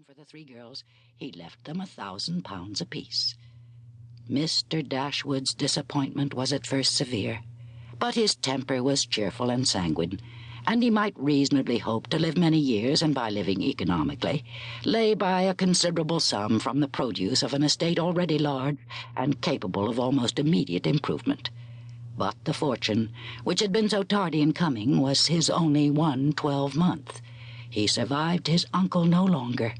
for the three girls, he left them £1,000 apiece. Mr. Dashwood's disappointment was at first severe, but his temper was cheerful and sanguine, and he might reasonably hope to live many years, and by living economically, lay by a considerable sum from the produce of an estate already large and capable of almost immediate improvement. But the fortune, which had been so tardy in coming, was his only one 12-month. He survived his uncle no longer,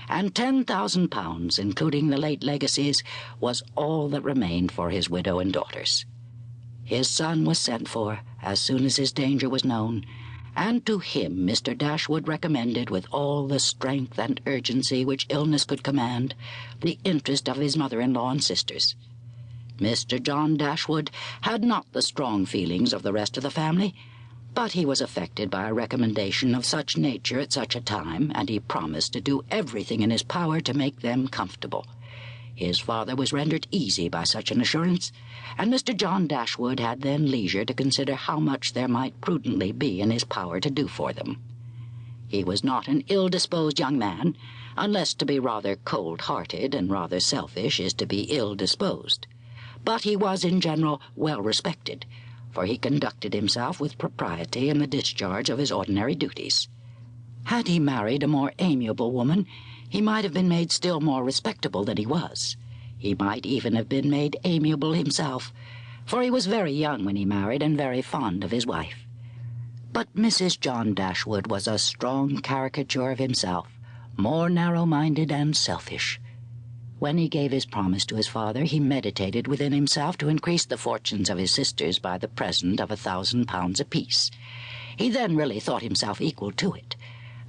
and £10,000, including the late legacies, was all that remained for his widow and daughters. His son was sent for as soon as his danger was known, and to him Mr. Dashwood recommended, with all the strength and urgency which illness could command, the interest of his mother-in-law and sisters. Mr. John Dashwood had not the strong feelings of the rest of the family, but he was affected by a recommendation of such nature at such a time, and he promised to do everything in his power to make them comfortable. His father was rendered easy by such an assurance, and Mr. John Dashwood had then leisure to consider how much there might prudently be in his power to do for them. He was not an ill-disposed young man, unless to be rather cold-hearted and rather selfish is to be ill-disposed. But he was in general well respected, for he conducted himself with propriety in the discharge of his ordinary duties. Had he married a more amiable woman, he might have been made still more respectable than he was. He might even have been made amiable himself, for he was very young when he married and very fond of his wife. But Mrs. John Dashwood was a strong caricature of himself, more narrow-minded and selfish. When he gave his promise to his father, he meditated within himself to increase the fortunes of his sisters by the present of £1,000 apiece. He then really thought himself equal to it.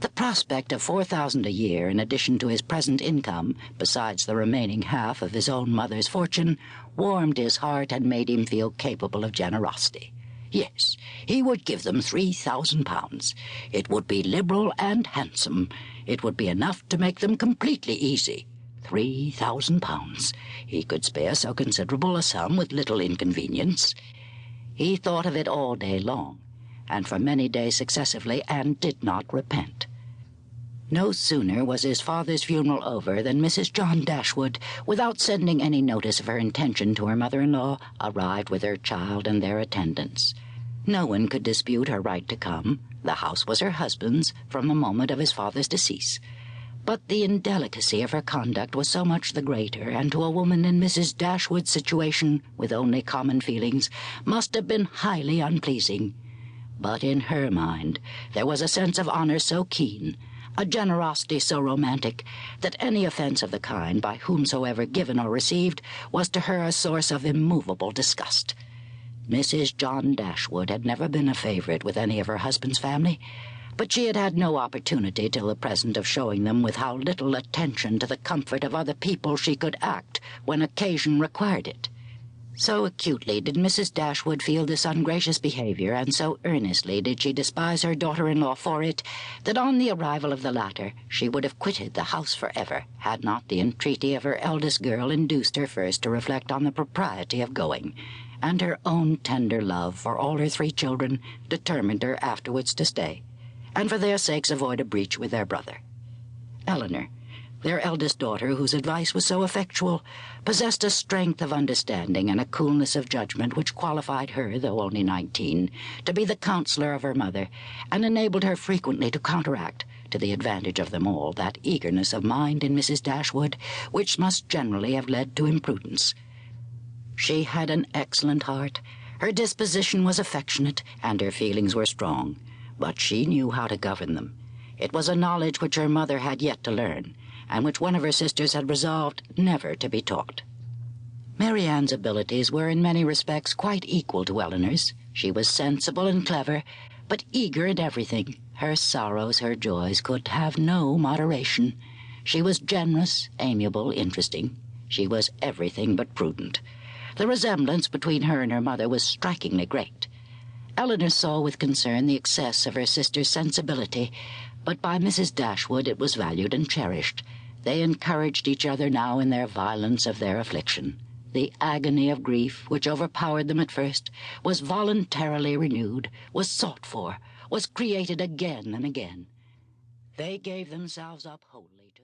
The prospect of £4,000 a year in addition to his present income, besides the remaining half of his own mother's fortune, warmed his heart and made him feel capable of generosity. Yes, he would give them £3,000. It would be liberal and handsome. It would be enough to make them completely easy. £3,000. He could spare so considerable a sum with little inconvenience. He thought of it all day long, and for many days successively, and did not repent. No sooner was his father's funeral over than Mrs. John Dashwood, without sending any notice of her intention to her mother-in-law, arrived with her child and their attendants. No one could dispute her right to come. The house was her husband's from the moment of his father's decease. But the indelicacy of her conduct was so much the greater, and to a woman in Mrs. Dashwood's situation, with only common feelings, must have been highly unpleasing. But in her mind there was a sense of honour so keen, a generosity so romantic, that any offence of the kind, by whomsoever given or received, was to her a source of immovable disgust. Mrs. John Dashwood had never been a favourite with any of her husband's family, but she had had no opportunity till the present of showing them with how little attention to the comfort of other people she could act when occasion required it. So acutely did Mrs. Dashwood feel this ungracious behaviour, and so earnestly did she despise her daughter-in-law for it, that on the arrival of the latter she would have quitted the house for ever, had not the entreaty of her eldest girl induced her first to reflect on the propriety of going, and her own tender love for all her three children determined her afterwards to stay, and for their sakes avoid a breach with their brother. Elinor, their eldest daughter, whose advice was so effectual, possessed a strength of understanding and a coolness of judgment which qualified her, though only 19, to be the counsellor of her mother, and enabled her frequently to counteract, to the advantage of them all, that eagerness of mind in Mrs. Dashwood which must generally have led to imprudence. She had an excellent heart, her disposition was affectionate, and her feelings were strong, but she knew how to govern them. It was a knowledge which her mother had yet to learn, and which one of her sisters had resolved never to be taught. Marianne's abilities were in many respects quite equal to Elinor's. She was sensible and clever, but eager in everything. Her sorrows, her joys, could have no moderation. She was generous, amiable, interesting. She was everything but prudent. The resemblance between her and her mother was strikingly great. Elinor saw with concern the excess of her sister's sensibility, but by Mrs. Dashwood it was valued and cherished. They encouraged each other now in their violence of their affliction. The agony of grief, which overpowered them at first, was voluntarily renewed, was sought for, was created again and again. They gave themselves up wholly.